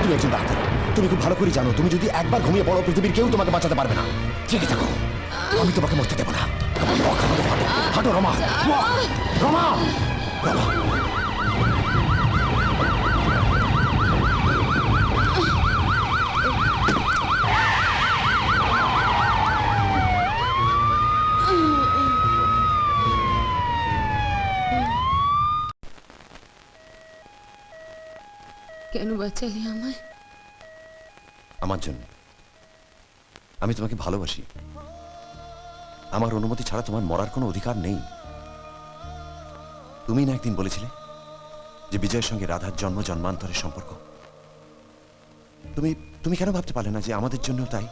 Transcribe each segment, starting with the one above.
তুমি একজন ডাক্তার, তুমি খুব ভালো করে জানো তুমি যদি একবার ঘুমিয়ে পড়ো পৃথিবীর কেউ তোমাকে বাঁচাতে পারবে না। জেগে থাকো, আমি তোমাকে মরতে দেবো না। হাঁটো হাঁটো রমা, রমা রমা। কেন বাঁচালি আমায়? আমার জন্য। আমি তোমাকে ভালোবাসি। আমার অনুমতি ছাড়া তোমার মরার কোনো অধিকার নেই। তুমি না একদিন বলেছিলে যে বিজয়ের সঙ্গে রাধার জন্ম জন্মান্তরের সম্পর্ক। তুমি তুমি কেন ভাবতে পারলে না যে আমাদের জন্য তাই?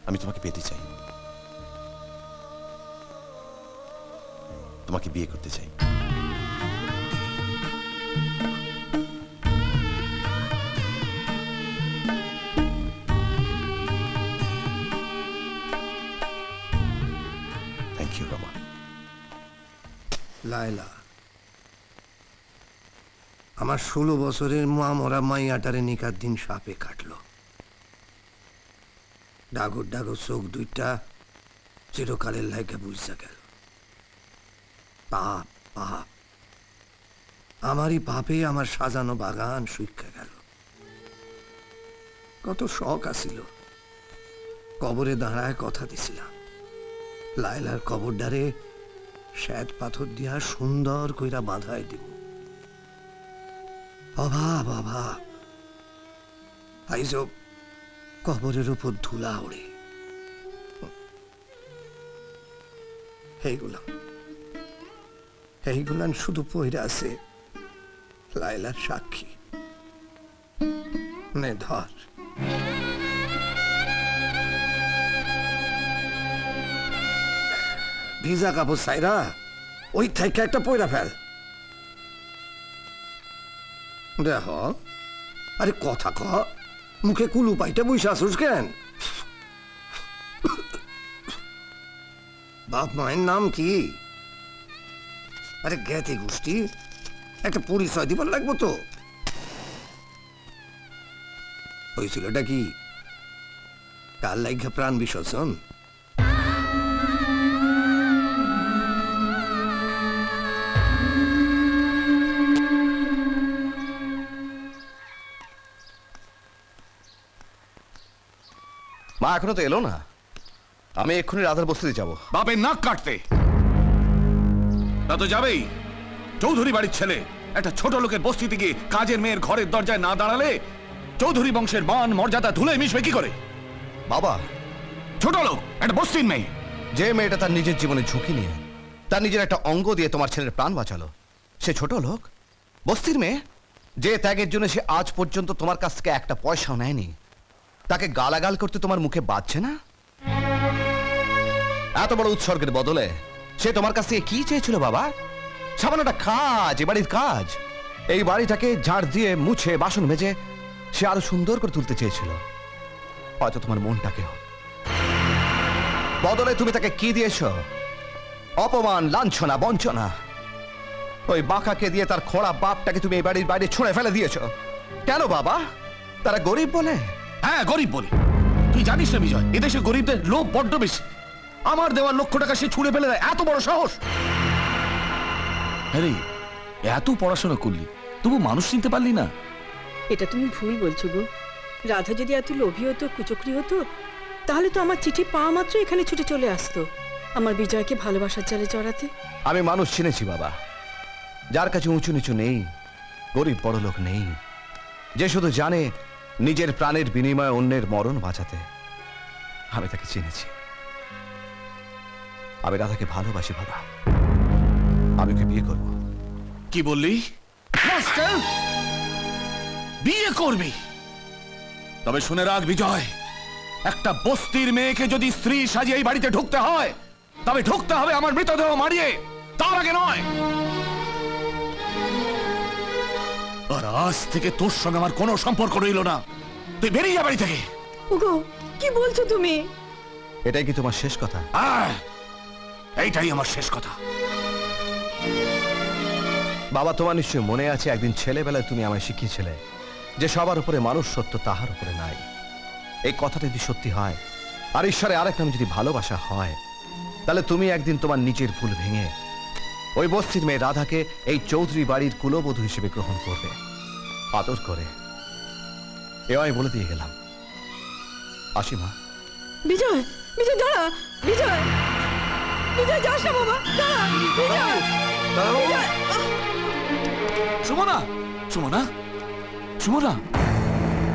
আমি তোমাকে পেতে চাই, তোমাকে বিয়ে করতে চাই। Thank you Rama. লায়লা, আমার 16 বছরের মা মরা মাইয়াটারে নিকার দিন সাপে কাটলো। ডাগর ডাগর চোখ দুইটা চিরকালের লাইগা বুঝা গেল। পাপ পাপ, আমারই পাপে আমার সাজানো বাগান শুইকা গেল। কত শখ আছিল, কবরে দাঁড়ায় কথা দিছিলাম লায়লার কবরডারে শ্বেত পাথর দিয়া সুন্দর কইরা বাঁধায় দিব। অভাব অভাব, আইজব কবরের উপর ধুলা ওড়ে। এইগুলান শুধু পইরা আছে লায়লার সাক্ষী। নে ধর। ভিজা কাপড় সাইরা ওই থেকে একটা পয়রা ফেল। দেখ, আরে কথা ক, মুখে কুলু পাইতে বসে আসুস কেন? বাপ মায়ের নাম কি? আরে জ্ঞাতি গোষ্ঠী, একটা পরিচয় দিবার লাগবো তো। হয়েছিলটা কি? কার লাইগা প্রাণ বিসর্জন? মা এখনো তো এলো না। আমি এক্ষুনি রাধার বস্তিতে যাব। বাপের নাক কাটতে তা তো যাবেই। চৌধুরী বাড়ির ছেলে একটা ছোট লোকের বস্তিতে গিয়ে কাজের মেয়ের ঘরের দরজায় না দাঁড়ালে চৌধুরী বংশের মান মর্যাদা ধুলে মিশবে কি করে? বাবা, ছোট লোক একটা বস্তির মেয়ে। যে মেয়েটা তার নিজের জীবনে ঝুঁকি নিয়ে তার নিজের একটা অঙ্গ দিয়ে তোমার ছেলের প্রাণ বাঁচালো, সে ছোট লোক? বস্তির মেয়ে যে ত্যাগের জন্য সে আজ পর্যন্ত তোমার কাছ থেকে একটা পয়সাও নেয়নি, তাকে গালাগাল করতে তোমার মুখে বাজছে না? এত বড় উৎসর্গের বদলে সে তোমার কাছ থেকে কি চেয়েছিল বাবা? সামান্য একটা কাজ, এ বাড়ির কাজ। এই বাড়িটাকে ঝাড় দিয়ে মুছে বাসন মেজে সে আরো সুন্দর করে তুলতে চেয়েছিল, হয়তো তোমার মনটাকেও। বদলে তুমি তাকে কি দিয়েছ? অপমান, লাঞ্ছনা, বঞ্চনা। ওই বাঁকাকে দিয়ে তার খোঁড়া বাপটাকে তুমি এই বাড়ির বাইরে ছুঁড়ে ফেলে দিয়েছ। কেন বাবা? তারা গরিব বলে? হ্যাঁ, গরিব বলে। তুই জানিস না বিজয়, এদেশে গরিবদের লোভ বড্ড বেশি। আমার দেওয়ার লক্ষ টাকা সে ছুঁড়ে ফেলে দেয়, এত বড় সাহস! আরে এত পড়াশোনা করলি, তবু মানুষ চিনতে পারলি না? এটা তুমি ভুল বলছো গো। রাধা যদি এত লোভী হতো, কুচক্রি হতো, তাহলে তো আমার চিঠি পাওয়া মাত্র এখানে ছুটে চলে আসতো আমার বিজয়কে ভালোবাসার জালে জড়াতে। আমি মানুষ চিনেছি বাবা, যার কাছে উঁচু নিচু নেই, গরিব বড় লোক নেই, যে শুধু জানে নিজের প্রাণের বিনিময়ে অন্যের মরণ বাঁচাতে। আমি তাকে চিনেছি। আমি রাধাকে ভালোবাসি বাবা, আমি ওকে বিয়ে করব। কি বললি? বিয়ে করবি? তবে শুনে রাখ বিজয়, একটা বস্তির মেয়েকে যদি স্ত্রী সাজিয়ে এই বাড়িতে ঢুকতে হয়, তবে ঢুকতে হবে আমার মৃতদেহ মারিয়ে, তার আগে নয়। আর আজ থেকে তোর সঙ্গে আমার কোনো সম্পর্ক রইল না। তুই বেরিয়ে যা বাড়ি থেকে। ওগো, কি বলছো তুমি? এটাই কি তোমার শেষ কথা? হ্যাঁ, এইটাই আমার শেষ কথা। বাবা, তোমার নিশ্চয়ই মনে আছে একদিন ছেলেবেলায় তুমি আমায় শিখিয়েছিলে যে সবার উপরে মানুষ সত্য, তাহার উপরে নাই। এই কথাটা যদি সত্যি হয় আর ঈশ্বরে আরেক নাম যদি ভালোবাসা হয়, তাহলে তুমি একদিন তোমার নিজের ভুল ভেঙে ওই বস্তির মেয়ে রাধাকে এই চৌধুরী বাড়ির কুলবধূ হিসেবে গ্রহণ করবে, আদর করে। এ আমি বলে দিয়ে গেলাম। আসি মা। বিজয়, বিজয় দাঁড়া, বিজয়, বিজয় যাস না বাবা, দাঁড়া, বিজয়, বিজয়। সুমনা, সুমনা, সুমনা।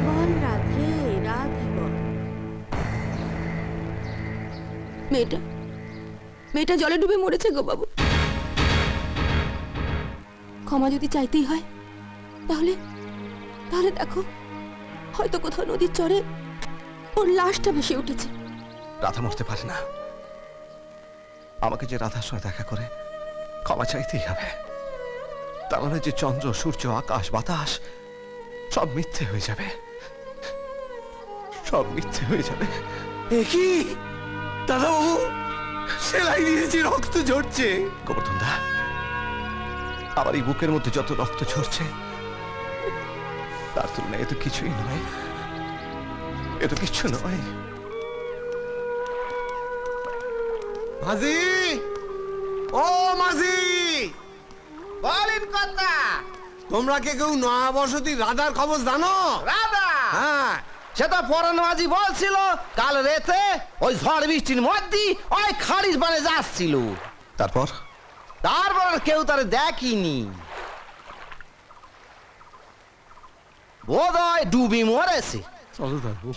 বল রাধে, রাধে বল। মেয়েটা জলে ডুবে মরেছে গো বাবু। ক্ষমা যদি চাইতেই হয় তাহলে তাহলে দেখো, হয়তো কোথাও নদীর চরে ওর লাশটা ভেসে উঠেছে। রাধা মরতে পারে না। আমাকে যে রাধার সঙ্গে দেখা করে ক্ষমা চাইতেই হবে। তাহলে যে চন্দ্র, সূর্য, আকাশ, বাতাস সব মিথ্যে হয়ে যাবে, সব মিথ্যে হয়ে যাবে। কি দাদা বাবু, সেলাই দিয়েছি, রক্ত ঝরছে। গোবর্ধন দা, আমার এই বুকের মধ্যে যত রক্ত ঝরছে তার তুলনায় এ তো কিছুই নয়, এ তো কিচ্ছু নয়। মাঝি, ও মাঝি, বলেন কথা। তোমরা কে কেউ নয়া বসতি রাধার খবর জানো? রাধা, হ্যাঁ, সে তো পরানো আজি বলছিল কাল রাতে ওই ঝড় বৃষ্টির মধ্যে ওই খারিজ বানে যাচ্ছিল। তারপর তারপর আর কেউ তারে দেখিনি, বোধ হয় ডুবি মরেছে। চলো দেখো।